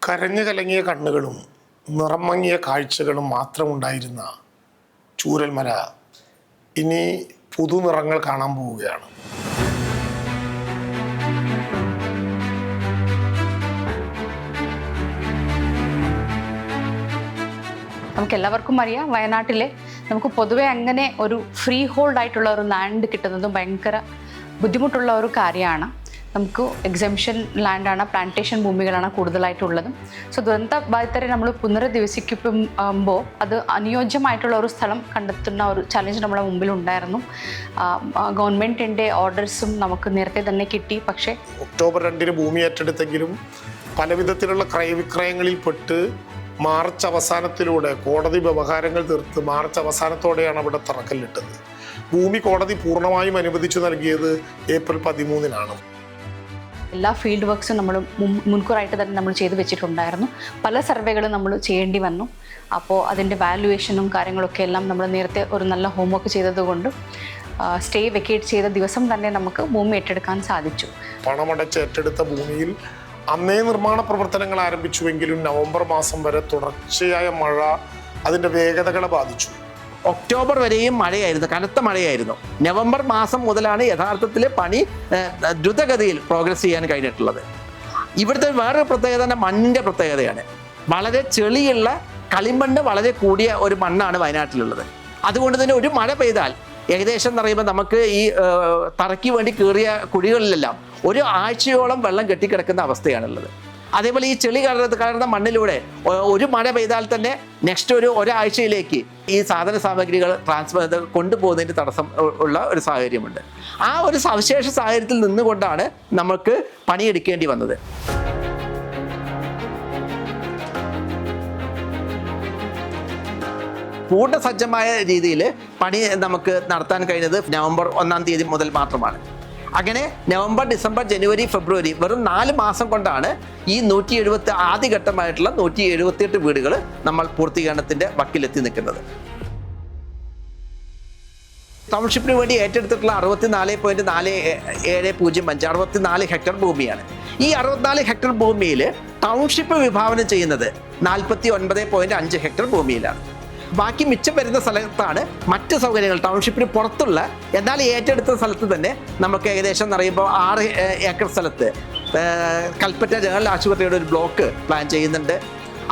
കരഞ്ഞു കലങ്ങിയ കണ്ണുകളും നിറം മങ്ങിയ കാഴ്ചകളും മാത്രമുണ്ടായിരുന്ന ചൂരൽമല ഇനി പുതുനിറങ്ങൾ കാണാൻ പോവുകയാണ്. നമുക്കെല്ലാവർക്കും അറിയാം, വയനാട്ടിലെ നമുക്ക് പൊതുവെ അങ്ങനെ ഒരു ഫ്രീ ഹോൾഡ് ആയിട്ടുള്ള ഒരു ലാൻഡ് കിട്ടുന്നതും ഭയങ്കര ബുദ്ധിമുട്ടുള്ള ഒരു കാര്യമാണ്. നമുക്ക് എക്സംഷൻ ലാൻഡാണ്, പ്ലാന്റേഷൻ ഭൂമികളാണ് കൂടുതലായിട്ടുള്ളതും. സോ ദുരന്ത ബാധിതരെ നമ്മൾ പുനരധിവസിക്കുമ്പോൾ അത് അനുയോജ്യമായിട്ടുള്ള ഒരു സ്ഥലം കണ്ടെത്തുന്ന ഒരു ചലഞ്ച് നമ്മുടെ മുമ്പിലുണ്ടായിരുന്നു. ഗവൺമെൻറ്റിൻ്റെ ഓർഡേഴ്സും നമുക്ക് നേരത്തെ തന്നെ കിട്ടി. പക്ഷേ ഒക്ടോബർ 2 ഭൂമി ഏറ്റെടുത്തെങ്കിലും പല വിധത്തിലുള്ള ക്രയവിക്രയങ്ങളിൽ പെട്ട് മാർച്ച് അവസാനത്തിലൂടെ കോടതി വ്യവഹാരങ്ങൾ തീർത്ത് മാർച്ച് അവസാനത്തോടെയാണ് അവിടെ തറക്കല്ലിട്ടത്. ഭൂമി കോടതി പൂർണ്ണമായും അനുവദിച്ചു നൽകിയത് ഏപ്രിൽ 13 എല്ലാ ഫീൽഡ് വർക്ക്സും നമ്മൾ മുൻകൂറായിട്ട് തന്നെ നമ്മൾ ചെയ്ത് വെച്ചിട്ടുണ്ടായിരുന്നു. പല സർവേകളും നമ്മൾ ചെയ്യേണ്ടി വന്നു. അപ്പോൾ അതിൻ്റെ വാല്യുവേഷനും കാര്യങ്ങളൊക്കെ എല്ലാം നമ്മൾ നേരത്തെ ഒരു നല്ല ഹോംവർക്ക് ചെയ്തതുകൊണ്ട് സ്റ്റേ വെക്കേറ്റ് ചെയ്ത ദിവസം തന്നെ നമുക്ക് ഭൂമി ഏറ്റെടുക്കാൻ സാധിച്ചു. പണമടച്ച് ഏറ്റെടുത്ത ഭൂമിയിൽ അന്നേ നിർമ്മാണ പ്രവർത്തനങ്ങൾ ആരംഭിച്ചുവെങ്കിലും നവംബർ മാസം വരെ തുടർച്ചയായ മഴ അതിൻ്റെ വേഗതകളെ ബാധിച്ചു. ഒക്ടോബർ വരെയും മഴയായിരുന്നു, കനത്ത മഴയായിരുന്നു. നവംബർ മാസം മുതലാണ് യഥാർത്ഥത്തിൽ പണി ദ്രുതഗതിയിൽ പ്രോഗ്രസ് ചെയ്യാൻ കഴിഞ്ഞിട്ടുള്ളത്. ഇവിടുത്തെ വേറൊരു പ്രത്യേകത തന്നെ മണ്ണിൻ്റെ പ്രത്യേകതയാണ്. വളരെ ചെളിയുള്ള കളിമണ്ണ് വളരെ കൂടിയ ഒരു മണ്ണാണ് വയനാട്ടിലുള്ളത്. അതുകൊണ്ട് തന്നെ ഒരു മഴ പെയ്താൽ ഏകദേശം എന്ന് പറയുമ്പോൾ നമുക്ക് ഈ തറയ്ക്ക് വേണ്ടി കീറിയ കുഴികളിലെല്ലാം ഒരു ആഴ്ചയോളം വെള്ളം കെട്ടിക്കിടക്കുന്ന അവസ്ഥയാണുള്ളത്. അതേപോലെ ഈ ചെളി കലർന്ന മണ്ണിലൂടെ ഒരു മഴ പെയ്താൽ തന്നെ നെക്സ്റ്റ് ഒരാഴ്ചയിലേക്ക് ഈ സാധന സാമഗ്രികൾ ട്രാൻസ്ഫർ കൊണ്ടുപോകുന്നതിന് തടസ്സം ഉള്ള ഒരു സാഹചര്യമുണ്ട്. ആ ഒരു സവിശേഷ സാഹചര്യത്തിൽ നിന്നുകൊണ്ടാണ് നമുക്ക് പണിയെടുക്കേണ്ടി വന്നത്. പൂർണ്ണസജ്ജമായ രീതിയിൽ പണി നമുക്ക് നടത്താൻ കഴിഞ്ഞത് നവംബർ 1 മുതൽ മാത്രമാണ്. അങ്ങനെ നവംബർ, ഡിസംബർ, ജനുവരി, ഫെബ്രുവരി വെറും 4 മാസം കൊണ്ടാണ് ഈ 170 ആദ്യഘട്ടമായിട്ടുള്ള 178 വീടുകൾ നമ്മൾ പൂർത്തീകരണത്തിൻ്റെ വക്കിലെത്തി നിൽക്കുന്നത്. ടൗൺഷിപ്പിന് വേണ്ടി ഏറ്റെടുത്തിട്ടുള്ള 64.4705 64 ഹെക്ടർ ഭൂമിയാണ്. ഈ 64 ഹെക്ടർ ഭൂമിയിൽ ടൗൺഷിപ്പ് വിഭാവനം ചെയ്യുന്നത് 49.5 ഹെക്ടർ ഭൂമിയിലാണ്. ബാക്കി മിച്ചം വരുന്ന സ്ഥലത്താണ് മറ്റ് സൗകര്യങ്ങൾ ടൗൺഷിപ്പിന് പുറത്തുള്ള, എന്നാൽ ഏറ്റെടുത്ത സ്ഥലത്ത് തന്നെ നമുക്ക് ഏകദേശം എന്ന് പറയുമ്പോൾ 6 ഏക്കർ സ്ഥലത്ത് കൽപ്പറ്റ ജനറൽ ആശുപത്രിയുടെ ഒരു ബ്ലോക്ക് പ്ലാൻ ചെയ്യുന്നുണ്ട്.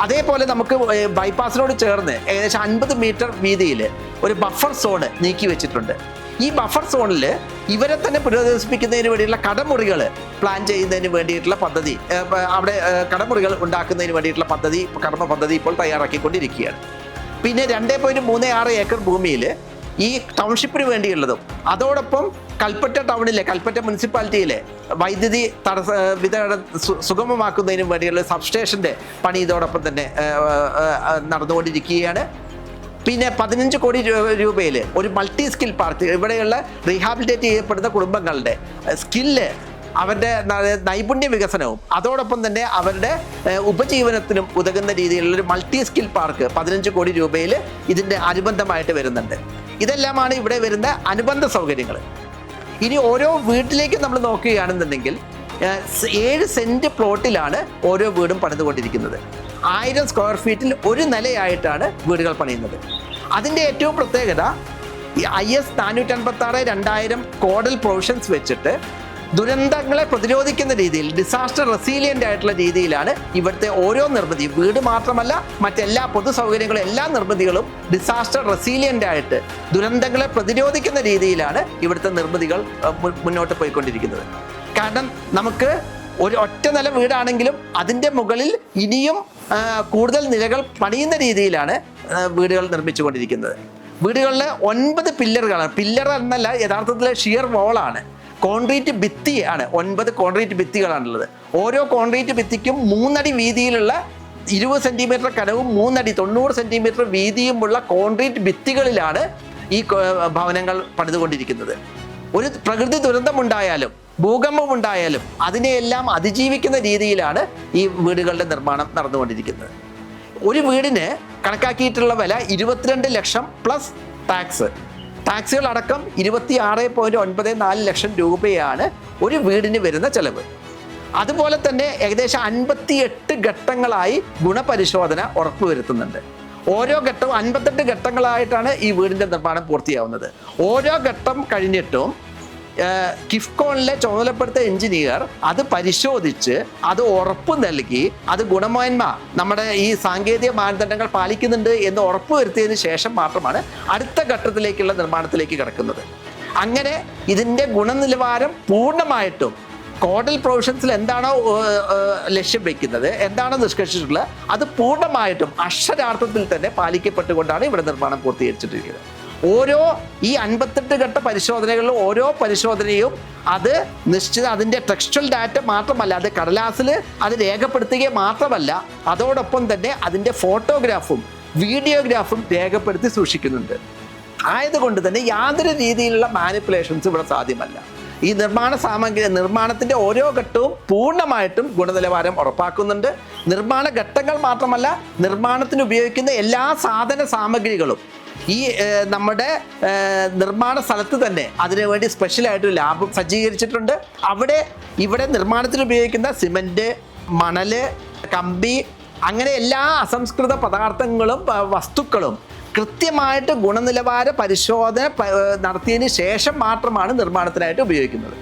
അതേപോലെ നമുക്ക് ബൈപ്പാസിനോട് ചേർന്ന് ഏകദേശം 50 മീറ്റർ വീതിയിൽ ഒരു ബഫർ സോണ് നീക്കി വെച്ചിട്ടുണ്ട്. ഈ ബഫർ സോണിൽ ഇവരെ തന്നെ പുനരധിവസിപ്പിക്കുന്നതിന് വേണ്ടിയിട്ടുള്ള കടമുറികൾ പ്ലാൻ ചെയ്യുന്നതിന് വേണ്ടിയിട്ടുള്ള പദ്ധതി, അവിടെ കടമുറികൾ ഉണ്ടാക്കുന്നതിന് വേണ്ടിയിട്ടുള്ള കർമ്മ പദ്ധതി ഇപ്പോൾ തയ്യാറാക്കിക്കൊണ്ടിരിക്കുകയാണ്. പിന്നെ 2.36 ഏക്കർ ഭൂമിയിൽ ഈ ടൗൺഷിപ്പിന് വേണ്ടിയുള്ളതും അതോടൊപ്പം കൽപ്പറ്റ ടൗണിലെ, കൽപ്പറ്റ മുനിസിപ്പാലിറ്റിയിലെ വൈദ്യുതി വിതരണം സുഗമമാക്കുന്നതിനും വേണ്ടിയുള്ള സബ്സ്റ്റേഷൻ്റെ പണി ഇതോടൊപ്പം തന്നെ നടന്നുകൊണ്ടിരിക്കുകയാണ്. പിന്നെ 15 കോടി രൂപയിൽ ഒരു മൾട്ടി സ്കിൽ പാർക്ക്, ഇവിടെയുള്ള റീഹാബിലിറ്റേറ്റ് ചെയ്യപ്പെടുന്ന കുടുംബങ്ങളുടെ സ്കില്ല്, അവരുടെ നൈപുണ്യ വികസനവും അതോടൊപ്പം തന്നെ അവരുടെ ഉപജീവനത്തിനും ഉതകുന്ന രീതിയിലുള്ളൊരു മൾട്ടി സ്കിൽ പാർക്ക് 15 കോടി രൂപയിൽ ഇതിൻ്റെ അനുബന്ധമായിട്ട് വരുന്നുണ്ട്. ഇതെല്ലാമാണ് ഇവിടെ വരുന്ന അനുബന്ധ സൗകര്യങ്ങൾ. ഇനി ഓരോ വീട്ടിലേക്കും നമ്മൾ നോക്കുകയാണെന്നുണ്ടെങ്കിൽ 7 സെൻറ്റ് പ്ലോട്ടിലാണ് ഓരോ വീടും പണിതുകൊണ്ടിരിക്കുന്നത്. 1000 സ്ക്വയർ ഫീറ്റിൽ ഒരു നിലയായിട്ടാണ് വീടുകൾ പണിയുന്നത്. അതിൻ്റെ ഏറ്റവും പ്രത്യേകത IS 456/2000 കോഡൽ പ്രൊവിഷൻസ് വെച്ചിട്ട് ദുരന്തങ്ങളെ പ്രതിരോധിക്കുന്ന രീതിയിൽ, ഡിസാസ്റ്റർ റെസീലിയൻ്റ് ആയിട്ടുള്ള രീതിയിലാണ് ഇവിടുത്തെ ഓരോ നിർമ്മിതിയും. വീട് മാത്രമല്ല, മറ്റെല്ലാ പൊതു സൗകര്യങ്ങളും, എല്ലാ നിർമ്മിതികളും ഡിസാസ്റ്റർ റെസീലിയൻ്റ് ആയിട്ട് ദുരന്തങ്ങളെ പ്രതിരോധിക്കുന്ന രീതിയിലാണ് ഇവിടുത്തെ നിർമ്മിതികൾ മുന്നോട്ട് പോയിക്കൊണ്ടിരിക്കുന്നത്. കാരണം നമുക്ക് ഒരു ഒറ്റ നില വീടാണെങ്കിലും അതിൻ്റെ മുകളിൽ ഇനിയും കൂടുതൽ നിലകൾ പണിയുന്ന രീതിയിലാണ് വീടുകൾ നിർമ്മിച്ചുകൊണ്ടിരിക്കുന്നത്. വീടുകളിൽ 9 പില്ലറുകളാണ്. പില്ലർ എന്നല്ല, യഥാർത്ഥത്തിൽ ഷിയർ വോളാണ്, കോൺക്രീറ്റ് ഭിത്തിയാണ്. 9 കോൺക്രീറ്റ് ഭിത്തികളാണുള്ളത്. ഓരോ കോൺക്രീറ്റ് ഭിത്തിക്കും 3 അടി വീതിയിലുള്ള 20 സെൻറ്റിമീറ്റർ കനവും 3 അടി 90 സെൻറ്റിമീറ്റർ വീതിയുമുള്ള കോൺക്രീറ്റ് ഭിത്തികളിലാണ് ഈ ഭവനങ്ങൾ പണിതുകൊണ്ടിരിക്കുന്നത്. ഒരു പ്രകൃതി ദുരന്തമുണ്ടായാലും ഭൂകമ്പമുണ്ടായാലും അതിനെയെല്ലാം അതിജീവിക്കുന്ന രീതിയിലാണ് ഈ വീടുകളുടെ നിർമ്മാണം നടന്നുകൊണ്ടിരിക്കുന്നത്. ഒരു വീടിന് കണക്കാക്കിയിട്ടുള്ള വില 22 ലക്ഷം പ്ലസ് ടാക്സുകൾ അടക്കം 26.94 ലക്ഷം രൂപയാണ് ഒരു വീടിന് വരുന്ന ചെലവ്. അതുപോലെ തന്നെ ഏകദേശം 58 ഘട്ടങ്ങളായി ഗുണപരിശോധന ഉറപ്പുവരുത്തുന്നുണ്ട്. ഓരോ ഘട്ടവും 58 ഘട്ടങ്ങളായിട്ടാണ് ഈ വീടിൻ്റെ നിർമ്മാണം പൂർത്തിയാവുന്നത്. ഓരോ ഘട്ടം കഴിഞ്ഞിട്ടും കിഫ്കോണിലെ ചുമതലപ്പെടുത്ത എഞ്ചിനീയർ അത് പരിശോധിച്ച് അത് ഉറപ്പ് നൽകി അത് ഗുണമേന്മ നമ്മുടെ ഈ സാങ്കേതിക മാനദണ്ഡങ്ങൾ പാലിക്കുന്നുണ്ട് എന്ന് ഉറപ്പുവരുത്തിയതിന് ശേഷം മാത്രമാണ് അടുത്ത ഘട്ടത്തിലേക്കുള്ള നിർമ്മാണത്തിലേക്ക് കിടക്കുന്നത്. അങ്ങനെ ഇതിൻ്റെ ഗുണനിലവാരം പൂർണ്ണമായിട്ടും കോഡൽ പ്രൊവിഷൻസിൽ എന്താണോ ലക്ഷ്യം വെക്കുന്നത്, എന്താണോ നിഷ്കർഷിച്ചിട്ടുള്ളത്, അത് പൂർണ്ണമായിട്ടും അക്ഷരാർത്ഥത്തിൽ തന്നെ പാലിക്കപ്പെട്ടുകൊണ്ടാണ് ഇവിടെ നിർമ്മാണം പൂർത്തീകരിച്ചിട്ടിരിക്കുന്നത്. ഓരോ ഈ 58 ഘട്ട പരിശോധനകളിലും ഓരോ പരിശോധനയും അത് നിശ്ചിത അതിൻ്റെ ടെക്സ്റ്റൽ ഡാറ്റ മാത്രമല്ല, അത് കടലാസിൽ അത് രേഖപ്പെടുത്തുക മാത്രമല്ല, അതോടൊപ്പം തന്നെ അതിൻ്റെ ഫോട്ടോഗ്രാഫും വീഡിയോഗ്രാഫും രേഖപ്പെടുത്തി സൂക്ഷിക്കുന്നുണ്ട്. ആയതുകൊണ്ട് തന്നെ യാതൊരു രീതിയിലുള്ള മാനിപ്പുലേഷൻസ് ഇവിടെ സാധ്യമല്ല. ഈ നിർമ്മാണത്തിൻ്റെ ഓരോ ഘട്ടവും പൂർണ്ണമായിട്ടും ഗുണനിലവാരം ഉറപ്പാക്കുന്നുണ്ട്. നിർമ്മാണ ഘട്ടങ്ങൾ മാത്രമല്ല, നിർമ്മാണത്തിന് ഉപയോഗിക്കുന്ന എല്ലാ സാധന സാമഗ്രികളും ഈ നമ്മുടെ നിർമ്മാണ സ്ഥലത്ത് തന്നെ അതിനുവേണ്ടി സ്പെഷ്യലായിട്ടൊരു ലാബ് സജ്ജീകരിച്ചിട്ടുണ്ട്. ഇവിടെ നിർമ്മാണത്തിന് ഉപയോഗിക്കുന്ന സിമൻറ്റ്, മണല്, കമ്പി, അങ്ങനെ എല്ലാ അസംസ്കൃത പദാർത്ഥങ്ങളും വസ്തുക്കളും കൃത്യമായിട്ട് ഗുണനിലവാര പരിശോധന നടത്തിയതിന് ശേഷം മാത്രമാണ് നിർമ്മാണത്തിനായിട്ട് ഉപയോഗിക്കുന്നത്.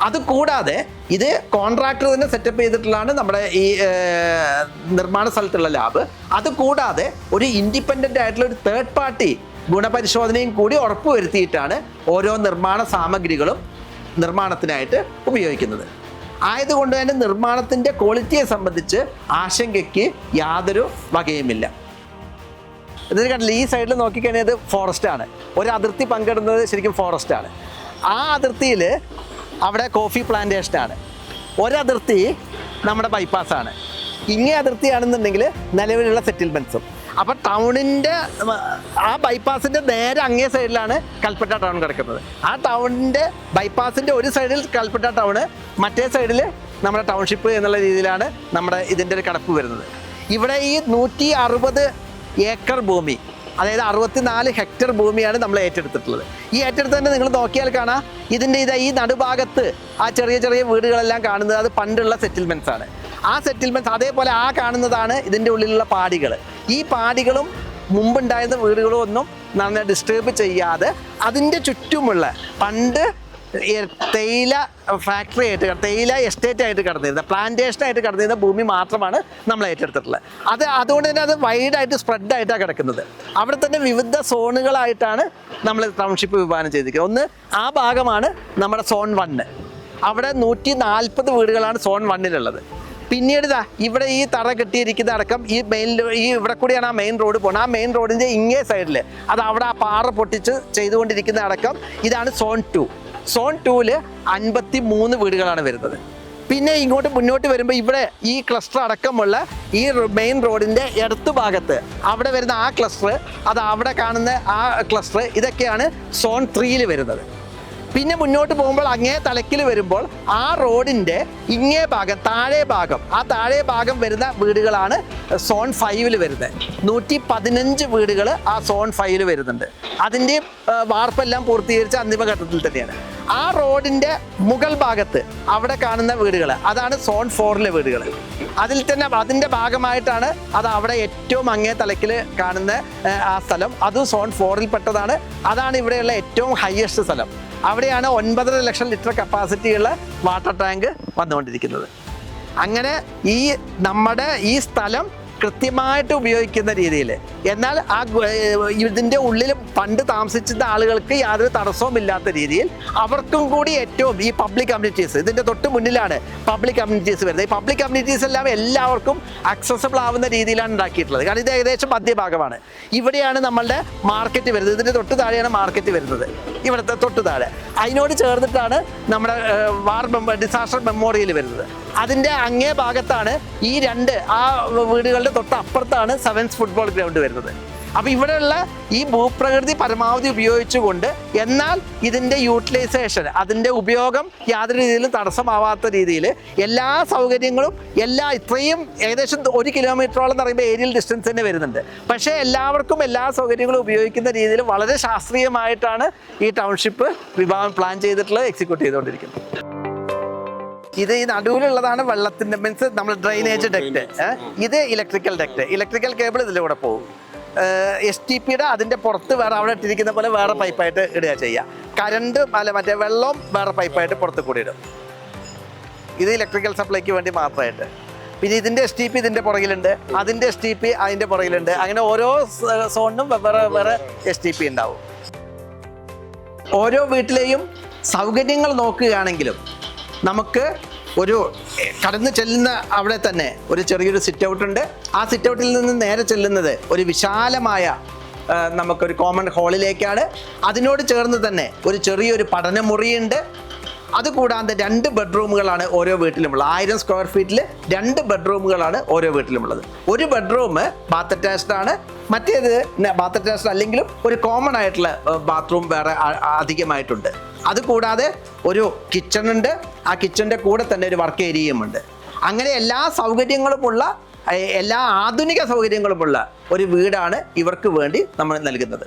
അതുകൂടാതെ ഇത് കോൺട്രാക്ടർ തന്നെ സെറ്റപ്പ് ചെയ്തിട്ടുള്ളതാണ് നമ്മുടെ ഈ നിർമ്മാണ സ്ഥലത്തുള്ള ലാബ്. അതുകൂടാതെ ഒരു ഇൻഡിപെൻഡൻ്റ് ആയിട്ടുള്ള ഒരു തേർഡ് പാർട്ടി ഗുണപരിശോധനയും കൂടി ഉറപ്പുവരുത്തിയിട്ടാണ് ഓരോ നിർമ്മാണ സാമഗ്രികളും നിർമ്മാണത്തിനായിട്ട് ഉപയോഗിക്കുന്നത്. ആയതുകൊണ്ട് തന്നെ നിർമ്മാണത്തിൻ്റെ ക്വാളിറ്റിയെ സംബന്ധിച്ച് ആശങ്കയ്ക്ക് യാതൊരു വകയുമില്ല. ഇതിന് കണ്ടില്ല, ഈ സൈഡിൽ നോക്കിക്കഴിഞ്ഞാൽ ഇത് ഫോറസ്റ്റാണ്. ഒരു അതിർത്തി പങ്കിടുന്നത് ശരിക്കും ഫോറസ്റ്റാണ്. ആ അതിർത്തിയിൽ അവിടെ കോഫി പ്ലാന്റേഷനാണ്. ഒരതിർത്തി നമ്മുടെ ബൈപ്പാസാണ്. ഇങ്ങേ അതിർത്തിയാണെന്നുണ്ടെങ്കിൽ നിലവിലുള്ള സെറ്റിൽമെൻറ്റ്സും. അപ്പോൾ ടൗണിൻ്റെ ആ ബൈപ്പാസിൻ്റെ നേരെ അങ്ങേ സൈഡിലാണ് കൽപ്പറ്റ ടൗൺ കിടക്കുന്നത്. ആ ടൗണിൻ്റെ ബൈപ്പാസിൻ്റെ ഒരു സൈഡിൽ കൽപ്പറ്റ ടൗണ്, മറ്റേ സൈഡിൽ നമ്മുടെ ടൗൺഷിപ്പ് എന്നുള്ള രീതിയിലാണ് നമ്മുടെ ഇതിൻ്റെ ഒരു കിടപ്പ് വരുന്നത്. ഇവിടെ ഈ 160 ഏക്കർ ഭൂമി, അതായത് 64 ഹെക്ടർ ഭൂമിയാണ് നമ്മൾ ഏറ്റെടുത്തിട്ടുള്ളത്. ഈ ഏറ്റെടുത്തന്നെ നിങ്ങൾ നോക്കിയാൽ കാണാം, ഇതിൻ്റെ ഈ നടുഭാഗത്ത് ആ ചെറിയ ചെറിയ വീടുകളെല്ലാം കാണുന്നത് അത് പണ്ടുള്ള സെറ്റിൽമെൻറ്റ്സ് ആണ്. ആ സെറ്റിൽമെൻറ്റ്സ് അതേപോലെ ആ കാണുന്നതാണ് ഇതിൻ്റെ ഉള്ളിലുള്ള പാടികൾ. ഈ പാടികളും മുമ്പുണ്ടായിരുന്ന വീടുകളും ഒന്നും നമ്മൾ ഡിസ്റ്റർബ് ചെയ്യാതെ അതിൻ്റെ ചുറ്റുമുള്ള പണ്ട് തേയില ഫാക്ടറി ആയിട്ട്, തേയില എസ്റ്റേറ്റ് ആയിട്ട് കടന്നിരുന്ന, പ്ലാന്റേഷനായിട്ട് കടന്നിരുന്ന ഭൂമി മാത്രമാണ് നമ്മൾ ഏറ്റെടുത്തിട്ടുള്ളത്. അതുകൊണ്ട് തന്നെ അത് വൈഡായിട്ട് സ്പ്രെഡായിട്ടാണ് കിടക്കുന്നത്. അവിടെ തന്നെ വിവിധ സോണുകളായിട്ടാണ് നമ്മൾ ടൗൺഷിപ്പ് വിഭാവനം ചെയ്തിരിക്കുന്നത്. ഒന്ന് ആ ഭാഗമാണ് നമ്മുടെ സോൺ 1. അവിടെ 140 വീടുകളാണ് സോൺ 1-ലുള്ളത്. പിന്നീട് ഇവിടെ ഈ തറ കെട്ടിയിരിക്കുന്ന അടക്കം ഈ ഇവിടെ കൂടിയാണ് ആ മെയിൻ റോഡ് പോകുന്നത്. ആ മെയിൻ റോഡിൻ്റെ ഇങ്ങേ സൈഡിൽ അത് അവിടെ ആ പാറ പൊട്ടിച്ച് ചെയ്തുകൊണ്ടിരിക്കുന്ന അടക്കം ഇതാണ് സോൺ 2. സോൺ 2-ൽ 53 വീടുകളാണ് വരുന്നത്. പിന്നെ ഇങ്ങോട്ട് മുന്നോട്ട് വരുമ്പോൾ ഇവിടെ ഈ ക്ലസ്റ്റർ അടക്കമുള്ള ഈ മെയിൻ റോഡിൻ്റെ ഇടത്ത് ഭാഗത്ത് അവിടെ വരുന്ന ആ ക്ലസ്റ്റർ, അത് അവിടെ കാണുന്ന ആ ക്ലസ്റ്റർ, ഇതൊക്കെയാണ് സോൺ 3-ൽ വരുന്നത്. പിന്നെ മുന്നോട്ട് പോകുമ്പോൾ അങ്ങേ തലക്കിൽ വരുമ്പോൾ ആ റോഡിൻ്റെ ഇങ്ങേ ഭാഗം, താഴെ ഭാഗം വരുന്ന വീടുകളാണ് സോൺ 5-ൽ വരുന്നത്. 115 വീടുകൾ ആ സോൺ 5-ൽ വരുന്നുണ്ട്. അതിൻ്റെ വാർപ്പെല്ലാം പൂർത്തീകരിച്ച അന്തിമഘട്ടത്തിൽ തന്നെയാണ്. ആ റോഡിൻ്റെ മുകൾ ഭാഗത്ത് അവിടെ കാണുന്ന വീടുകൾ അതാണ് സോൺ 4-ലെ വീടുകൾ. അതിൽ തന്നെ അതിൻ്റെ ഭാഗമായിട്ടാണ് അത് അവിടെ ഏറ്റവും അങ്ങേ തലക്കിൽ കാണുന്ന ആ സ്ഥലം, അതും സോൺ 4-ൽ പെട്ടതാണ്. അതാണ് ഇവിടെയുള്ള ഏറ്റവും ഹയസ്റ്റ് സ്ഥലം. അവിടെയാണ് 9.5 ലക്ഷം ലിറ്റർ കപ്പാസിറ്റിയുള്ള വാട്ടർ ടാങ്ക് വന്നുകൊണ്ടിരിക്കുന്നത്. അങ്ങനെ നമ്മുടെ ഈ സ്ഥലം കൃത്യമായിട്ട് ഉപയോഗിക്കുന്ന രീതിയിൽ, എന്നാൽ ആ ഇതിൻ്റെ ഉള്ളിൽ പണ്ട് താമസിച്ചിരുന്ന ആളുകൾക്ക് യാതൊരു തടസ്സവും ഇല്ലാത്ത രീതിയിൽ അവർക്കും കൂടി ഏറ്റവും ഈ പബ്ലിക് കമ്മ്യൂണിറ്റീസ്, ഇതിൻ്റെ തൊട്ട് മുന്നിലാണ് പബ്ലിക് കമ്മ്യൂണിറ്റീസ് വരുന്നത്. ഈ പബ്ലിക് കമ്മ്യൂണിറ്റീസ് എല്ലാം എല്ലാവർക്കും അക്സസിബിൾ ആവുന്ന രീതിയിലാണ് ഉണ്ടാക്കിയിട്ടുള്ളത്. കാരണം ഇത് ഏകദേശം മധ്യഭാഗമാണ്. ഇവിടെയാണ് നമ്മളുടെ മാർക്കറ്റ് വരുന്നത്. ഇതിൻ്റെ തൊട്ട് താഴെയാണ് മാർക്കറ്റ് വരുന്നത്, ഇവിടുത്തെ തൊട്ട് താഴെ. അതിനോട് ചേർന്നിട്ടാണ് നമ്മുടെ ഡിസാസ്റ്റർ മെമ്മോറിയൽ വരുന്നത്. അതിൻ്റെ അങ്ങേ ഭാഗത്താണ് ഈ ആ വീടുകളുടെ തൊട്ടപ്പുറത്താണ് സെവൻസ് ഫുട്ബോൾ ഗ്രൗണ്ട് വരുന്നത്. അപ്പോൾ ഇവിടെയുള്ള ഈ ഭൂപ്രകൃതി പരമാവധി ഉപയോഗിച്ചുകൊണ്ട്, എന്നാൽ ഇതിൻ്റെ യൂട്ടിലൈസേഷൻ, അതിൻ്റെ ഉപയോഗം യാതൊരു രീതിയിലും തടസ്സമാവാത്ത രീതിയിൽ എല്ലാ സൗകര്യങ്ങളും ഇത്രയും ഏകദേശം 1 കിലോമീറ്ററോളം എന്ന് പറയുമ്പോൾ ഏരിയൽ ഡിസ്റ്റൻസ് തന്നെ വരുന്നുണ്ട്. പക്ഷേ എല്ലാവർക്കും എല്ലാ സൗകര്യങ്ങളും ഉപയോഗിക്കുന്ന രീതിയിൽ വളരെ ശാസ്ത്രീയമായിട്ടാണ് ഈ ടൗൺഷിപ്പ് വിഭാഗം പ്ലാൻ ചെയ്തിട്ടുള്ളത്, എക്സിക്യൂട്ട് ചെയ്തുകൊണ്ടിരിക്കുന്നത്. ഇത് ഈ നടുവിലുള്ളതാണ് വെള്ളത്തിന്റെ മീൻസ് നമ്മൾ ഡ്രെയിനേജ് ഡക്ട്. ഇത് ഇലക്ട്രിക്കൽ ഡക്ട്. ഇലക്ട്രിക്കൽ കേബിൾ ഇതിലൂടെ പോകും. STPയുടെ അതിന്റെ പുറത്ത് വേറെ അവിടെ ഇട്ടിരിക്കുന്ന പോലെ വേറെ പൈപ്പായിട്ട് ഇടുക ചെയ്യുക. കറണ്ട് അല്ല മറ്റേ വെള്ളം വേറെ പൈപ്പായിട്ട് പുറത്ത് കൂടി ഇടും. ഇത് ഇലക്ട്രിക്കൽ സപ്ലൈക്ക് വേണ്ടി മാത്രമായിട്ട്. പിന്നെ ഇതിന്റെ STP ഇതിന്റെ പുറകിലുണ്ട്, അതിന്റെ STP അതിന്റെ പുറകിലുണ്ട്. അങ്ങനെ ഓരോ സോണിനും വേറെ വേറെ STP ഉണ്ടാവും. ഓരോ വീട്ടിലെയും സൗകര്യങ്ങൾ നോക്കുകയാണെങ്കിലും നമുക്ക് ഒരു കടന്നു ചെല്ലുന്ന അവിടെ തന്നെ ഒരു ചെറിയൊരു സിറ്റ് ഔട്ട് ഉണ്ട്. ആ സിറ്റ് ഔട്ടിൽ നിന്ന് നേരെ ചെല്ലുന്നത് ഒരു വിശാലമായ നമുക്കൊരു കോമൺ ഹാളിലേക്കാണ്. അതിനോട് ചേർന്ന് തന്നെ ഒരു ചെറിയൊരു പഠനമുറിയുണ്ട്. അതുകൂടാതെ 2 ബെഡ്റൂമുകളാണ് ഓരോ വീട്ടിലുമുള്ളത്. 1000 സ്ക്വയർ ഫീറ്റിൽ 2 ബെഡ്റൂമുകളാണ് ഓരോ വീട്ടിലുമുള്ളത്. ഒരു ബെഡ്റൂം ബാത്ത് അറ്റാച്ച്ഡ് ആണ്, മറ്റേത് ബാത്ത് അറ്റാച്ച്ഡ് അല്ലെങ്കിലും ഒരു കോമൺ ആയിട്ടുള്ള ബാത്റൂം വേറെ അധികമായിട്ടുണ്ട്. അതുകൂടാതെ ഒരു കിച്ചൺ ഉണ്ട്. ആ കിച്ചൻ്റെ കൂടെ തന്നെ ഒരു വർക്ക് ഏരിയയും ഉണ്ട്. അങ്ങനെ എല്ലാ സൗകര്യങ്ങളുമുള്ള, എല്ലാ ആധുനിക സൗകര്യങ്ങളുമുള്ള ഒരു വീടാണ് ഇവർക്ക് വേണ്ടി നമ്മൾ നൽകുന്നത്.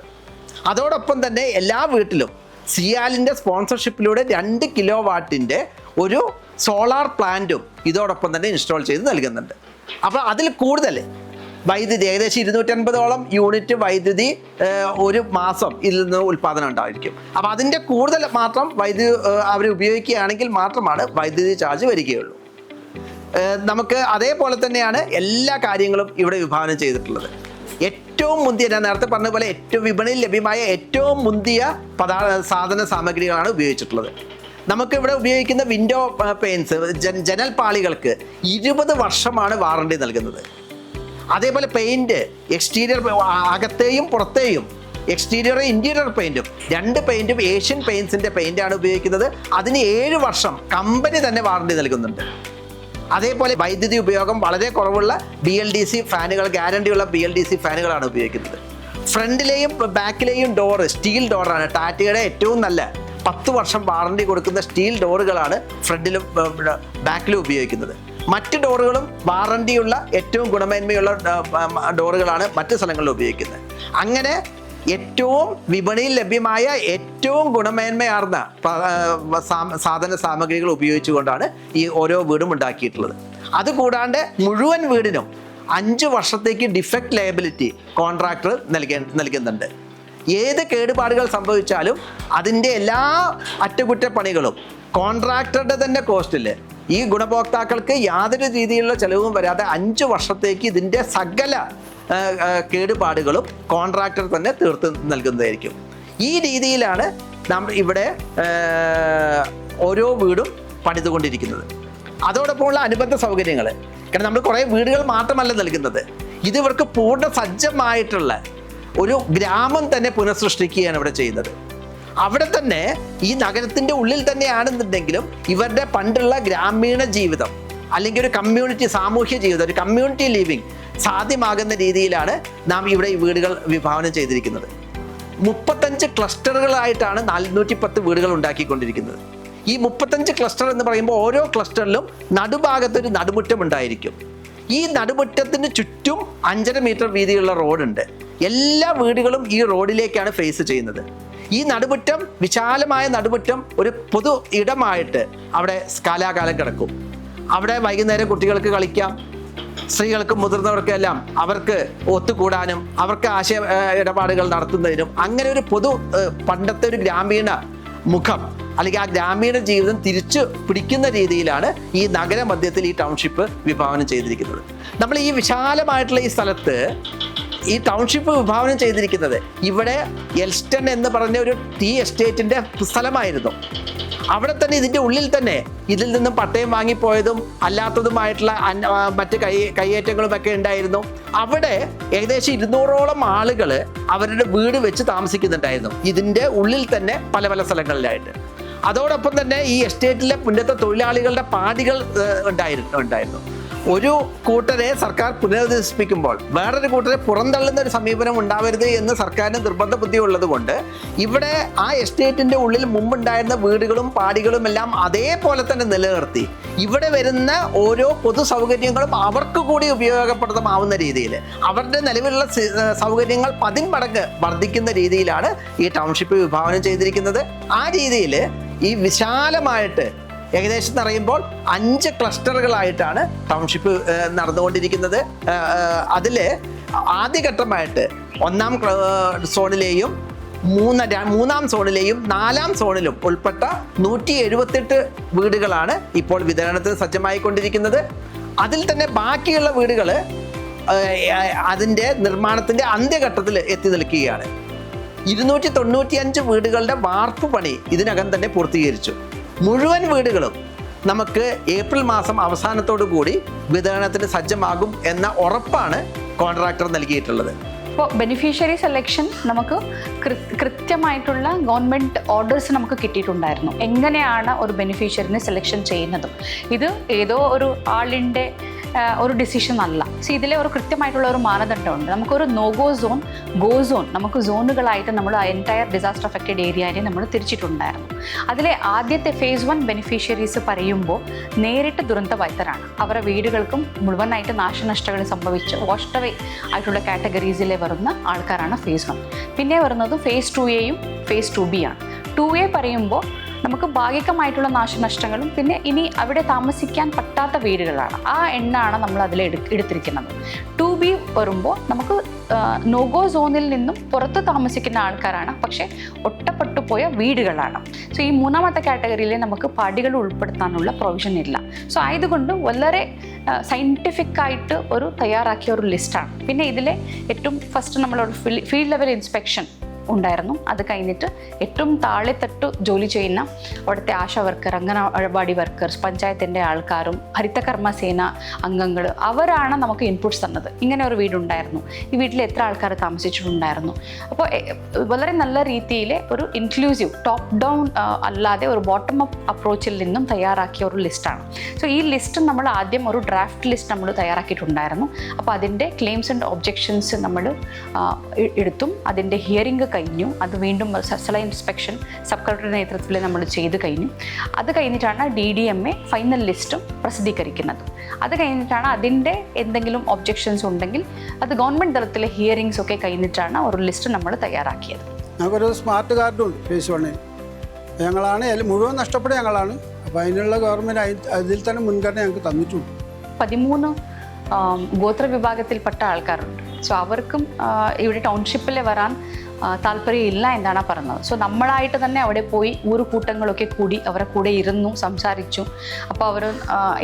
അതോടൊപ്പം തന്നെ എല്ലാ വീട്ടിലും സിയാലിൻ്റെ സ്പോൺസർഷിപ്പിലൂടെ 2 കിലോ വാട്ടിൻ്റെ ഒരു സോളാർ പ്ലാന്റും ഇതോടൊപ്പം തന്നെ ഇൻസ്റ്റാൾ ചെയ്ത് നൽകുന്നുണ്ട്. അപ്പോൾ അതിൽ കൂടുതൽ വൈദ്യുതി ഏകദേശം 250ഓളം യൂണിറ്റ് വൈദ്യുതി ഒരു മാസം ഇതിൽ നിന്ന് ഉൽപ്പാദനം ഉണ്ടായിരിക്കും. അപ്പോൾ അതിൻ്റെ കൂടുതൽ മാത്രം വൈദ്യുതി അവർ ഉപയോഗിക്കുകയാണെങ്കിൽ മാത്രമാണ് വൈദ്യുതി ചാർജ് വരികയുള്ളൂ. നമുക്ക് അതേപോലെ തന്നെയാണ് എല്ലാ കാര്യങ്ങളും ഇവിടെ വിഭാവനം ചെയ്തിട്ടുള്ളത്. ഏറ്റവും മുന്തിയ, ഞാൻ നേരത്തെ പറഞ്ഞ പോലെ ഏറ്റവും വിപണിയിൽ ലഭ്യമായ ഏറ്റവും മുന്തിയ സാധന സാമഗ്രികളാണ് ഉപയോഗിച്ചിട്ടുള്ളത്. നമുക്കിവിടെ ഉപയോഗിക്കുന്ന വിൻഡോ പെയിൻസ്, ജനൽ പാളികൾക്ക് 20 വർഷമാണ് വാറണ്ടി നൽകുന്നത്. അതേപോലെ പെയിൻറ്, എക്സ്റ്റീരിയർ അകത്തെയും പുറത്തെയും, എക്സ്റ്റീരിയർ ഇൻറ്റീരിയർ പെയിൻറ്റും 2 പെയിൻറ്റും ഏഷ്യൻ പെയിൻസിൻ്റെ പെയിൻ്റാണ് ഉപയോഗിക്കുന്നത്. അതിന് 7 വർഷം കമ്പനി തന്നെ വാറണ്ടി നൽകുന്നുണ്ട്. അതേപോലെ വൈദ്യുതി ഉപയോഗം വളരെ കുറവുള്ള BLDC ഫാനുകൾ, ഗ്യാരണ്ടിയുള്ള BLDC ഫാനുകളാണ് ഉപയോഗിക്കുന്നത്. ഫ്രണ്ടിലെയും ബാക്കിലെയും ഡോറ് സ്റ്റീൽ ഡോറാണ്. ടാറ്റയുടെ ഏറ്റവും നല്ല 10 വർഷം വാറണ്ടി കൊടുക്കുന്ന സ്റ്റീൽ ഡോറുകളാണ് ഫ്രണ്ടിലും ബാക്കിലും ഉപയോഗിക്കുന്നത്. മറ്റ് ഡോറുകളും വാറണ്ടിയുള്ള ഏറ്റവും ഗുണമേന്മയുള്ള ഡോറുകളാണ് മറ്റ് സ്ഥലങ്ങളിൽ ഉപയോഗിക്കുന്നത്. അങ്ങനെ ഏറ്റവും വിപണിയിൽ ലഭ്യമായ ഏറ്റവും ഗുണമേന്മയാർന്ന സാധന സാമഗ്രികൾ ഉപയോഗിച്ചുകൊണ്ടാണ് ഈ ഓരോ വീടും ഉണ്ടാക്കിയിട്ടുള്ളത്. അതുകൂടാണ്ട് മുഴുവൻ വീടിനും 5 വർഷത്തേക്ക് ഡിഫക്റ്റ് ലയബിലിറ്റി കോൺട്രാക്ടർ നൽകുന്നുണ്ട്. ഏത് കേടുപാടുകൾ സംഭവിച്ചാലും അതിൻ്റെ എല്ലാ അറ്റകുറ്റപ്പണികളും കോൺട്രാക്ടറുടെ തന്നെ കോസ്റ്റിൽ ഈ ഗുണഭോക്താക്കൾക്ക് യാതൊരു രീതിയിലുള്ള ചെലവും വരാതെ 5 വർഷത്തേക്ക് ഇതിൻ്റെ സകല കേടുപാടുകളും കോൺട്രാക്ടർ തന്നെ തീർത്ത് നൽകുന്നതായിരിക്കും. ഈ രീതിയിലാണ് നമ്മൾ ഇവിടെ ഓരോ വീടും പണിതുകൊണ്ടിരിക്കുന്നത്. അതോടൊപ്പമുള്ള അനുബന്ധ സൗകര്യങ്ങൾ, കാരണം നമ്മൾ കുറേ വീടുകൾ മാത്രമല്ല നൽകുന്നത്, ഇത് ഇവർക്ക് പൂർണ്ണ സജ്ജമായിട്ടുള്ള ഒരു ഗ്രാമം തന്നെ പുനഃസൃഷ്ടിക്കുകയാണ് ഇവിടെ ചെയ്യുന്നത്. അവിടെ തന്നെ ഈ നഗരത്തിൻ്റെ ഉള്ളിൽ തന്നെയാണെന്നുണ്ടെങ്കിലും ഇവരുടെ പണ്ടുള്ള ഗ്രാമീണ ജീവിതം അല്ലെങ്കിൽ ഒരു കമ്മ്യൂണിറ്റി, സാമൂഹ്യ ജീവിതം, ഒരു കമ്മ്യൂണിറ്റി ലിവിങ് സാധ്യമാകുന്ന രീതിയിലാണ് നാം ഇവിടെ ഈ വീടുകൾ വിഭാവനം ചെയ്തിരിക്കുന്നത്. 35 ക്ലസ്റ്ററുകളായിട്ടാണ് 410 വീടുകൾ ഉണ്ടാക്കിക്കൊണ്ടിരിക്കുന്നത്. ഈ 35 ക്ലസ്റ്റർ എന്ന് പറയുമ്പോൾ ഓരോ ക്ലസ്റ്ററിലും നടുഭാഗത്തൊരു നടുമുറ്റം ഉണ്ടായിരിക്കും. ഈ നടുമുറ്റത്തിന് ചുറ്റും 5.5 മീറ്റർ വീതിയുള്ള റോഡുണ്ട്. എല്ലാ വീടുകളും ഈ റോഡിലേക്കാണ് ഫേസ് ചെയ്യുന്നത്. ഈ നടുമുറ്റം, വിശാലമായ നടുമുറ്റം ഒരു പൊതു ഇടമായിട്ട് അവിടെ കാലാകാലം കിടക്കും. അവിടെ വൈകുന്നേരം കുട്ടികൾക്ക് കളിക്കാം, സ്ത്രീകൾക്കും മുതിർന്നവർക്കും എല്ലാം അവർക്ക് ഒത്തുകൂടാനും അവർക്ക് ആശയ ഇടപാടുകൾ നടത്തുന്നതിനും അങ്ങനെ ഒരു പൊതു പണ്ടത്തെ ഒരു ഗ്രാമീണ മുഖം അല്ലെങ്കിൽ ആ ഗ്രാമീണ ജീവിതം തിരിച്ചു പിടിക്കുന്ന രീതിയിലാണ് ഈ നഗരമധ്യത്തിൽ ഈ ടൗൺഷിപ്പ് വിഭാവനം ചെയ്തിരിക്കുന്നത്. നമ്മൾ ഈ വിശാലമായിട്ടുള്ള ഈ സ്ഥലത്ത് ഈ ടൗൺഷിപ്പ് വിഭാവനം ചെയ്തിരിക്കുന്നത് ഇവിടെ എൽസ്റ്റൺ എന്ന് പറഞ്ഞ ഒരു ടീ എസ്റ്റേറ്റിൻ്റെ സ്ഥലമായിരുന്നു. അവിടെ തന്നെ ഇതിൻ്റെ ഉള്ളിൽ തന്നെ ഇതിൽ നിന്നും പട്ടയം വാങ്ങിപ്പോയതും അല്ലാത്തതുമായിട്ടുള്ള മറ്റ് കയ്യേറ്റങ്ങളും ഒക്കെ ഉണ്ടായിരുന്നു. അവിടെ ഏകദേശം 200ഓളം ആളുകൾ അവരുടെ വീട് വെച്ച് താമസിക്കുന്നുണ്ടായിരുന്നു ഇതിൻ്റെ ഉള്ളിൽ തന്നെ പല പല സ്ഥലങ്ങളിലായിട്ട്. അതോടൊപ്പം തന്നെ ഈ എസ്റ്റേറ്റിലെ മുന്നത്തെ തൊഴിലാളികളുടെ പാടികൾ ഉണ്ടായിരുന്നു. ഒരു കൂട്ടരെ സർക്കാർ പുനരധിവസിപ്പിക്കുമ്പോൾ വേറൊരു കൂട്ടരെ പുറന്തള്ളുന്ന ഒരു സമീപനം ഉണ്ടാവരുത് എന്ന് സർക്കാരിന് നിർബന്ധ ബുദ്ധി ഉള്ളത് കൊണ്ട് ഇവിടെ ആ എസ്റ്റേറ്റിൻ്റെ ഉള്ളിൽ മുമ്പുണ്ടായിരുന്ന വീടുകളും പാടികളും എല്ലാം അതേപോലെ തന്നെ നിലനിർത്തി ഇവിടെ വരുന്ന ഓരോ പൊതു സൗകര്യങ്ങളും അവർക്ക് കൂടി ഉപയോഗപ്രദമാവുന്ന രീതിയിൽ അവരുടെ നിലവിലുള്ള സൗകര്യങ്ങൾ 10 മടങ്ങ് വർദ്ധിക്കുന്ന രീതിയിലാണ് ഈ ടൗൺഷിപ്പ് വിഭാവനം ചെയ്തിരിക്കുന്നത്. ആ രീതിയിൽ ഈ വിശാലമായിട്ട് ഏകദേശം എന്ന് പറയുമ്പോൾ 5 ക്ലസ്റ്ററുകളായിട്ടാണ് ടൗൺഷിപ്പ് നടന്നുകൊണ്ടിരിക്കുന്നത്. അതിൽ ആദ്യഘട്ടമായിട്ട് 1-ാം സോണിലെയും 3-ാം സോണിലെയും 4-ാം സോണിലും ഉൾപ്പെട്ട 178 വീടുകളാണ് ഇപ്പോൾ വിതരണത്തിന് സജ്ജമായിക്കൊണ്ടിരിക്കുന്നത്. അതിൽ തന്നെ ബാക്കിയുള്ള വീടുകൾ അതിൻ്റെ നിർമ്മാണത്തിൻ്റെ അന്ത്യഘട്ടത്തിൽ എത്തി നിൽക്കുകയാണ്. 295 വീടുകളുടെ വാർപ്പ് പണി ഇതിനകം തന്നെ പൂർത്തീകരിച്ചു. മുഴുവൻ വീടുകളും നമുക്ക് ഏപ്രിൽ മാസം അവസാനത്തോടു കൂടി വിതരണത്തിന് സജ്ജമാകും എന്ന ഉറപ്പാണ് കോൺട്രാക്ടർ നൽകിയിട്ടുള്ളത്. ഇപ്പോൾ ബെനിഫിഷ്യറി സെലക്ഷൻ നമുക്ക് കൃത്യമായിട്ടുള്ള ഗവൺമെൻറ് ഓർഡേഴ്സ് നമുക്ക് കിട്ടിയിട്ടുണ്ടായിരുന്നു. എങ്ങനെയാണ് ഒരു ബെനിഫിഷ്യറിനെ സെലക്ഷൻ ചെയ്യുന്നതും ഇത് ഏതോ ഒരു ആളിൻ്റെ ഒരു ഡിസിഷൻ അല്ല. സോ ഇതിലെ ഒരു കൃത്യമായിട്ടുള്ള ഒരു മാനദണ്ഡമുണ്ട്. നമുക്കൊരു no go zone, go zone, നമുക്ക് സോണുകളായിട്ട് നമ്മൾ എൻറ്റയർ ഡിസാസ്റ്റർ അഫക്റ്റഡ് ഏരിയയെ നമ്മൾ തിരിച്ചിട്ടുണ്ടായിരുന്നു. അതിലെ ആദ്യത്തെ ഫേസ് 1 ബെനിഫിഷ്യറീസ് പറയുമ്പോൾ നേരിട്ട് ദുരന്ത ബാധിതരാണ്. അവരുടെ വീടുകൾക്കും മുഴുവനായിട്ട് നാശനഷ്ടങ്ങൾ സംഭവിച്ച് വാഷ്ഡ് അവേ ആയിട്ടുള്ള കാറ്റഗറീസിലെ വരുന്ന ആൾക്കാരാണ് ഫേസ് 1. പിന്നെ വരുന്നത് ഫേസ് 2A ഫേസ് 2B ആണ്. 2A പറയുമ്പോൾ നമുക്ക് ഭാഗികമായിട്ടുള്ള നാശനഷ്ടങ്ങളും പിന്നെ ഇനി അവിടെ താമസിക്കാൻ പറ്റാത്ത വീടുകളാണ്. ആ എണ്ണാണ് നമ്മൾ അതിൽ എടുത്തിരിക്കുന്നത്. 2B വരുമ്പോൾ നമുക്ക് നോഗോ സോണിൽ നിന്നും പുറത്ത് താമസിക്കുന്ന ആൾക്കാരാണ്, പക്ഷേ ഒറ്റപ്പെട്ടു പോയ വീടുകളാണ്. സോ ഈ 3-ാമത്തെ കാറ്റഗറിയിൽ നമുക്ക് പാടികൾ ഉൾപ്പെടുത്താനുള്ള പ്രൊവിഷൻ ഇല്ല. സോ ആയതുകൊണ്ട് വളരെ സയൻറ്റിഫിക് ആയിട്ട് ഒരു തയ്യാറാക്കിയ ഒരു ലിസ്റ്റാണ്. പിന്നെ ഇതിലെ ഏറ്റവും ഫസ്റ്റ് നമ്മളൊരു ഫീൽഡ് ലെവൽ ഇൻസ്പെക്ഷൻ ഉണ്ടായിരുന്നു. അത് കഴിഞ്ഞിട്ട് ഏറ്റവും താഴെത്തട്ട് ജോലി ചെയ്യുന്ന അവിടുത്തെ ആശാ വർക്കർ, അംഗനവാടി വർക്കേഴ്സ്, പഞ്ചായത്തിൻ്റെ ആൾക്കാരും ഹരിതകർമ്മസേന അംഗങ്ങൾ അവരാണ് നമുക്ക് ഇൻപുട്സ് തന്നത്. ഇങ്ങനെ ഒരു വീടുണ്ടായിരുന്നു, ഈ വീട്ടിൽ എത്ര ആൾക്കാർ താമസിച്ചിട്ടുണ്ടായിരുന്നു. അപ്പോൾ വളരെ നല്ല രീതിയിൽ ഒരു ഇൻക്ലൂസീവ് ടോപ്പ് ഡൗൺ അല്ലാതെ ഒരു ബോട്ടം അപ്പ് അപ്രോച്ചിൽ നിന്നും തയ്യാറാക്കിയ ഒരു ലിസ്റ്റാണ്. സോ ഈ ലിസ്റ്റ് നമ്മൾ ആദ്യം ഒരു ഡ്രാഫ്റ്റ് ലിസ്റ്റ് നമ്മൾ തയ്യാറാക്കിയിട്ടുണ്ടായിരുന്നു. അപ്പോൾ അതിൻ്റെ ക്ലെയിംസ് ആൻഡ് ഒബ്ജെക്ഷൻസ് നമ്മൾ എടുത്തും അതിൻ്റെ ഹിയറിംഗ് കഴിഞ്ഞു. അത് വീണ്ടും സ്ഥല ഇൻസ്പെക്ഷൻ സബ് കളക്ടറുടെ നേതൃത്വത്തിൽ നമ്മൾ ചെയ്ത് കഴിഞ്ഞു. അത് കഴിഞ്ഞിട്ടാണ് DDMA ഫൈനൽ ലിസ്റ്റും പ്രസിദ്ധീകരിക്കുന്നത്. അത് കഴിഞ്ഞിട്ടാണ് അതിൻ്റെ എന്തെങ്കിലും ഒബ്ജെക്ഷൻസ് ഉണ്ടെങ്കിൽ അത് ഗവൺമെൻറ് തലത്തിലെ ഹിയറിങ്സ് ഒക്കെ കഴിഞ്ഞിട്ടാണ് ഒരു ലിസ്റ്റ് നമ്മൾ തയ്യാറാക്കിയത്. ഞങ്ങൾക്കൊരു സ്മാർട്ട് കാർഡുണ്ട് ഫേസ് 1. ഞങ്ങളാണ് മുഴുവൻ നഷ്ടപ്പെട്ട ഞങ്ങളാണ്. അപ്പോൾ അതിനുള്ള ഗവൺമെൻറ് അതിൽ തന്നെ മുൻഗണന ഞങ്ങൾക്ക് തന്നിട്ടുണ്ട്. 13 ഗോത്ര വിഭാഗത്തിൽപ്പെട്ട ആൾക്കാരുണ്ട്. സോ അവർക്കും ഇവിടെ ടൗൺഷിപ്പിൽ വരാൻ താല്പര്യമില്ല എന്നാണ് പറഞ്ഞത്. സോ നമ്മളായിട്ട് തന്നെ അവിടെ പോയി കൂട്ടങ്ങളൊക്കെ കൂടി അവരെ കൂടെ ഇരുന്നു സംസാരിച്ചു. അപ്പോൾ അവർ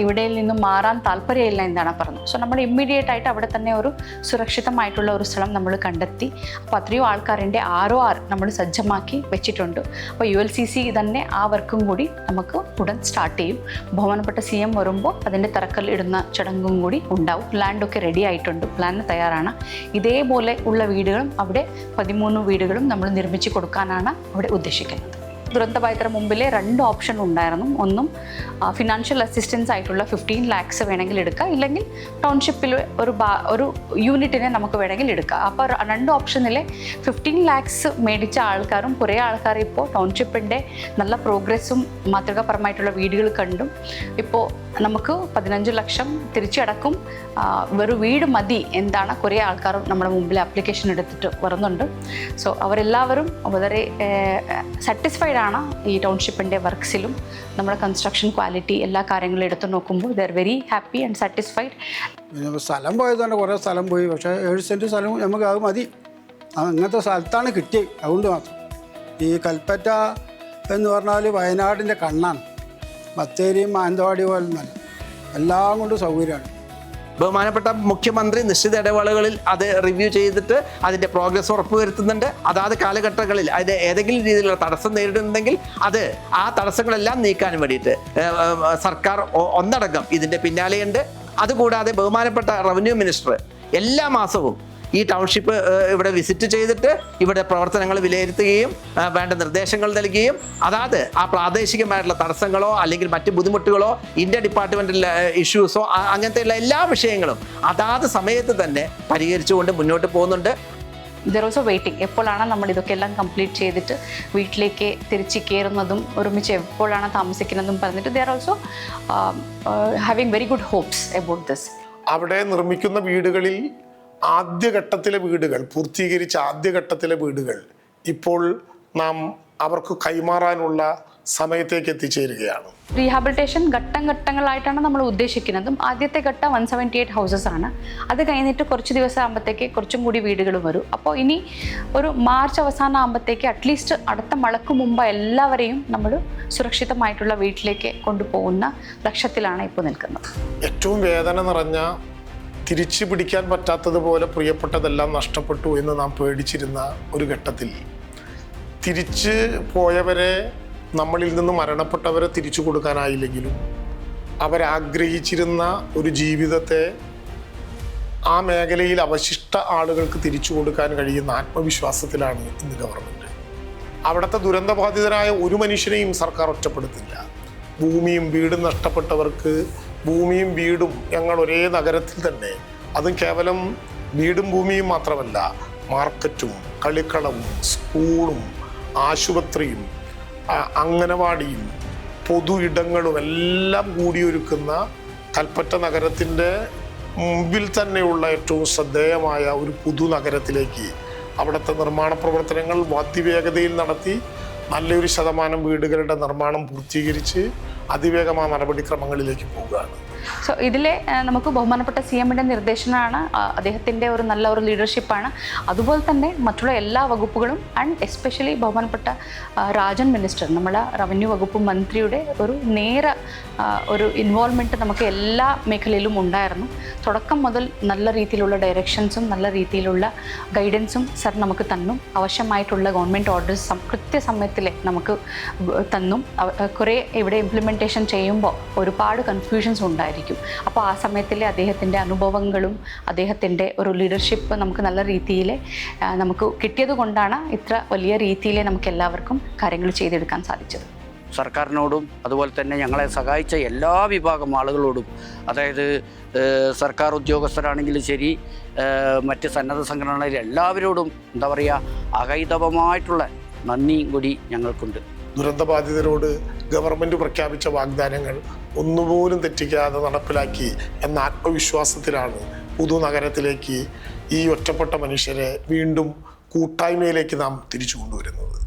ഇവിടെ നിന്നും മാറാൻ താല്പര്യമില്ല എന്നാണ് പറഞ്ഞത്. സോ നമ്മൾ ഇമ്മീഡിയറ്റ് ആയിട്ട് അവിടെ തന്നെ ഒരു സുരക്ഷിതമായിട്ടുള്ള ഒരു സ്ഥലം നമ്മൾ കണ്ടെത്തി. അപ്പോൾ അത്രയും ആൾക്കാരിൻ്റെ ROR നമ്മൾ സജ്ജമാക്കി വെച്ചിട്ടുണ്ട്. അപ്പോൾ ULCC തന്നെ ആ വർക്കും കൂടി നമുക്ക് ഉടൻ സ്റ്റാർട്ട് ചെയ്യും. ബഹുമാനപ്പെട്ട CM വരുമ്പോൾ അതിൻ്റെ തറക്കല്ല് ഇടുന്ന ചടങ്ങും കൂടി ഉണ്ടാവും. ലാൻഡൊക്കെ റെഡി ആയിട്ടുണ്ട്, പ്ലാൻ തയ്യാറാണ്. ഇതേപോലെ ഉള്ള വീടുകളും അവിടെ 13 വീടുകളും നമ്മൾ നിർമ്മിച്ച് കൊടുക്കാനാണ് അവിടെ ഉദ്ദേശിക്കുന്നത്. ദുരന്തബാധിതരുടെ മുമ്പിലെ 2 ഓപ്ഷൻ ഉണ്ടായിരുന്നു. ഒന്നും ഫിനാൻഷ്യൽ അസിസ്റ്റൻസ് ആയിട്ടുള്ള 15 lakhs വേണമെങ്കിൽ എടുക്കുക, ഇല്ലെങ്കിൽ ടൗൺഷിപ്പിൽ ഒരു യൂണിറ്റിനെ നമുക്ക് വേണമെങ്കിൽ എടുക്കുക. അപ്പോൾ 2 ഓപ്ഷനിലെ 15 lakhs മേടിച്ച ആൾക്കാരും കുറേ ആൾക്കാർ ഇപ്പോൾ ടൗൺഷിപ്പിൻ്റെ നല്ല പ്രോഗ്രസ്സും മാതൃകാപരമായിട്ടുള്ള വീടുകൾ കണ്ടും ഇപ്പോൾ നമുക്ക് 15 ലക്ഷം തിരിച്ചടക്കും വെറും വീട് മതി എന്താണ് കുറേ ആൾക്കാരും നമ്മുടെ മുമ്പിൽ ആപ്ലിക്കേഷൻ എടുത്തിട്ട് വരുന്നുണ്ട്. സോ അവരെല്ലാവരും വളരെ സാറ്റിസ്ഫൈഡ് ആണ് ഈ ടൗൺഷിപ്പിൻ്റെ വർക്ക്സിലും. നമ്മുടെ കൺസ്ട്രക്ഷൻ ക്വാളിറ്റി എല്ലാ കാര്യങ്ങളും എടുത്തു നോക്കുമ്പോൾ they are very happy and satisfied. പിന്നെ സ്ഥലം പോയത് തന്നെ കുറേ സ്ഥലം പോയി, പക്ഷേ 7 സെൻറ്റ് സ്ഥലം നമുക്ക് അത് മതി. അങ്ങനത്തെ സ്ഥലത്താണ് കിട്ടിയത്. അതുകൊണ്ട് മാത്രം ഈ കൽപ്പറ്റ എന്ന് പറഞ്ഞാൽ വയനാടിൻ്റെ കണ്ണാണ്. ബത്തേരിയും മാനന്തവാടി പോലൊന്നല്ല, എല്ലാം കൊണ്ടും സൗകര്യമാണ്. ബഹുമാനപ്പെട്ട മുഖ്യമന്ത്രി നിശ്ചിത ഇടവേളകളിൽ അത് റിവ്യൂ ചെയ്തിട്ട് അതിൻ്റെ പ്രോഗ്രസ് ഉറപ്പുവരുത്തുന്നുണ്ട്. അതാത് കാലഘട്ടങ്ങളിൽ അതിൻ്റെ ഏതെങ്കിലും രീതിയിലുള്ള തടസ്സം നേരിടുന്നുണ്ടെങ്കിൽ അത് ആ തടസ്സങ്ങളെല്ലാം നീക്കാൻ വേണ്ടിയിട്ട് സർക്കാർ ഒന്നടങ്കം ഇതിൻ്റെ പിന്നാലെയുണ്ട്. അതുകൂടാതെ ബഹുമാനപ്പെട്ട റവന്യൂ മിനിസ്റ്റർ എല്ലാ മാസവും ഈ ടൗൺഷിപ്പ് ഇവിടെ വിസിറ്റ് ചെയ്തിട്ട് ഇവിടെ പ്രവർത്തനങ്ങൾ വിലയിരുത്തുകയും വേണ്ട നിർദ്ദേശങ്ങൾ നൽകുകയും അതാത് ആ പ്രാദേശികമായിട്ടുള്ള തടസ്സങ്ങളോ അല്ലെങ്കിൽ മറ്റ് ബുദ്ധിമുട്ടുകളോ ഇന്ത്യ ഡിപ്പാർട്ട്മെൻറ്റിലെ ഇഷ്യൂസോ അങ്ങനത്തെയുള്ള എല്ലാ വിഷയങ്ങളും അതാത് സമയത്ത് തന്നെ പരിഹരിച്ചുകൊണ്ട് മുന്നോട്ട് പോകുന്നുണ്ട്. ദർ ഓൾസോ വെയിറ്റിംഗ്, എപ്പോഴാണ് നമ്മൾ ഇതൊക്കെ എല്ലാം കംപ്ലീറ്റ് ചെയ്തിട്ട് വീട്ടിലേക്ക് തിരിച്ച് കയറുന്നതും ഒരുമിച്ച് എപ്പോഴാണ് താമസിക്കുന്നതും പറഞ്ഞിട്ട് they're also having very good hopes about this. അവിടെ നിർമ്മിക്കുന്ന വീടുകളിൽ ആദ്യഘട്ടത്തിലെ വീടുകൾ പൂർത്തീകരിച്ച ആദ്യഘട്ടത്തിലെ വീടുകൾ ഇപ്പോൾ നാം അവർക്ക് കൈമാറാനുള്ള സമയത്തേക്ക് എത്തിച്ചേരുകയാണ്. റീഹാബിലിറ്റേഷൻ ഘട്ടം ഘട്ടങ്ങളായിട്ടാണ് നമ്മൾ ഉദ്ദേശിക്കുന്നതും. ആദ്യത്തെ ഘട്ടം 178 ഹൗസസ് ആണ്. അത് കഴിഞ്ഞിട്ട് കുറച്ച് ദിവസം ആകുമ്പോഴത്തേക്ക് കുറച്ചും കൂടി വീടുകൾ വരും. അപ്പോൾ ഇനി ഒരു മാർച്ച് അവസാനം ആകുമ്പോഴത്തേക്ക് അറ്റ്ലീസ്റ്റ് അടുത്ത മഴയ്ക്ക് മുമ്പ് എല്ലാവരെയും നമ്മൾ സുരക്ഷിതമായിട്ടുള്ള വീട്ടിലേക്ക് കൊണ്ടുപോകുന്ന ലക്ഷ്യത്തിലാണ് ഇപ്പോൾ നിൽക്കുന്നത്. ഏറ്റവും വേദന നിറഞ്ഞ, തിരിച്ചു പിടിക്കാൻ പറ്റാത്തതുപോലെ പ്രിയപ്പെട്ടതെല്ലാം നഷ്ടപ്പെട്ടു എന്ന് നാം പേടിച്ചിരുന്ന ഒരു ഘട്ടത്തിൽ തിരിച്ച് പോയവരെ, നമ്മളിൽ നിന്ന് മരണപ്പെട്ടവരെ തിരിച്ചു കൊടുക്കാനായില്ലെങ്കിലും അവരാഗ്രഹിച്ചിരുന്ന ഒരു ജീവിതത്തെ ആ മേഖലയിൽ അവശിഷ്ട ആളുകൾക്ക് തിരിച്ചു കൊടുക്കാൻ കഴിയുന്ന ആത്മവിശ്വാസത്തിലാണ് ഇന്ന് ഗവൺമെൻറ്. അവിടുത്തെ ദുരന്തബാധിതരായ ഒരു മനുഷ്യനെയും സർക്കാർ ഒറ്റപ്പെടുത്തില്ല. ഭൂമിയും വീടും നഷ്ടപ്പെട്ടവർക്ക് ഭൂമിയും വീടും ഞങ്ങൾ ഒരേ നഗരത്തിൽ തന്നെ, അതും കേവലം വീടും ഭൂമിയും മാത്രമല്ല, മാർക്കറ്റും കളിക്കളവും സ്കൂളും ആശുപത്രിയും അംഗനവാടിയും പൊതു ഇടങ്ങളും എല്ലാം കൂടിയൊരുക്കുന്ന കൽപ്പറ്റ നഗരത്തിൻ്റെ മുമ്പിൽ തന്നെയുള്ള ഏറ്റവും ശ്രദ്ധേയമായ ഒരു പുതു നഗരത്തിലേക്ക് അവിടുത്തെ നിർമ്മാണ പ്രവർത്തനങ്ങൾ അതിവേഗതയിൽ നടത്തി നല്ലൊരു ശതമാനം വീടുകളുടെ നിർമ്മാണം പൂർത്തീകരിച്ച് അതിവേഗം ആ നടപടിക്രമങ്ങളിലേക്ക് പോവുകയാണ്. സോ ഇതിലെ നമുക്ക് ബഹുമാനപ്പെട്ട CMന്റെ നിർദ്ദേശമാണ്, അദ്ദേഹത്തിൻ്റെ ഒരു നല്ല ഒരു ലീഡർഷിപ്പാണ്. അതുപോലെ തന്നെ മറ്റുള്ള എല്ലാ വകുപ്പുകളും ആൻഡ് എസ്പെഷ്യലി ബഹുമാനപ്പെട്ട രാജൻ മിനിസ്റ്റർ, നമ്മുടെ റവന്യൂ വകുപ്പ് മന്ത്രിയുടെ ഒരു ഒരു ഇൻവോൾവ്മെൻറ്റ് നമുക്ക് എല്ലാ മേഖലയിലും ഉണ്ടായിരുന്നു. തുടക്കം മുതൽ നല്ല രീതിയിലുള്ള ഡയറക്ഷൻസും നല്ല രീതിയിലുള്ള ഗൈഡൻസും സർ നമുക്ക് തന്നു. ആവശ്യമായിട്ടുള്ള ഗവൺമെൻറ് ഓർഡേഴ്സ് കൃത്യസമയത്തിൽ നമുക്ക് തന്നും. കുറേ ഇവിടെ ഇംപ്ലിമെൻറ്റേഷൻ ചെയ്യുമ്പോൾ ഒരുപാട് കൺഫ്യൂഷൻസ് ഉണ്ടായിരിക്കും. അപ്പോൾ ആ സമയത്തിൽ അദ്ദേഹത്തിൻ്റെ അനുഭവങ്ങളും അദ്ദേഹത്തിൻ്റെ ഒരു ലീഡർഷിപ്പ് നമുക്ക് നല്ല രീതിയിൽ നമുക്ക് കിട്ടിയത് കൊണ്ടാണ് ഇത്ര വലിയ രീതിയിൽ നമുക്ക് എല്ലാവർക്കും കാര്യങ്ങൾ ചെയ്തെടുക്കാൻ സാധിച്ചത്. സർക്കാരിനോടും അതുപോലെ തന്നെ ഞങ്ങളെ സഹായിച്ച എല്ലാ വിഭാഗം ആളുകളോടും, അതായത് സർക്കാർ ഉദ്യോഗസ്ഥരാണെങ്കിലും ശരി, മറ്റ് സന്നദ്ധ സംഘടനകളിൽ എല്ലാവരോടും എന്താ പറയുക, അകൈതവമായിട്ടുള്ള നന്ദിയും കൂടി ഞങ്ങൾക്കുണ്ട്. ദുരന്തബാധിതരോട് ഗവൺമെൻറ് പ്രഖ്യാപിച്ച വാഗ്ദാനങ്ങൾ ഒന്നുപോലും തെറ്റിക്കാതെ നടപ്പിലാക്കി എന്ന ആത്മവിശ്വാസത്തിലാണ് പുതുനഗരത്തിലേക്ക് ഈ ഒറ്റപ്പെട്ട മനുഷ്യരെ വീണ്ടും കൂട്ടായ്മയിലേക്ക് നാം തിരിച്ചു കൊണ്ടുവരുന്നത്.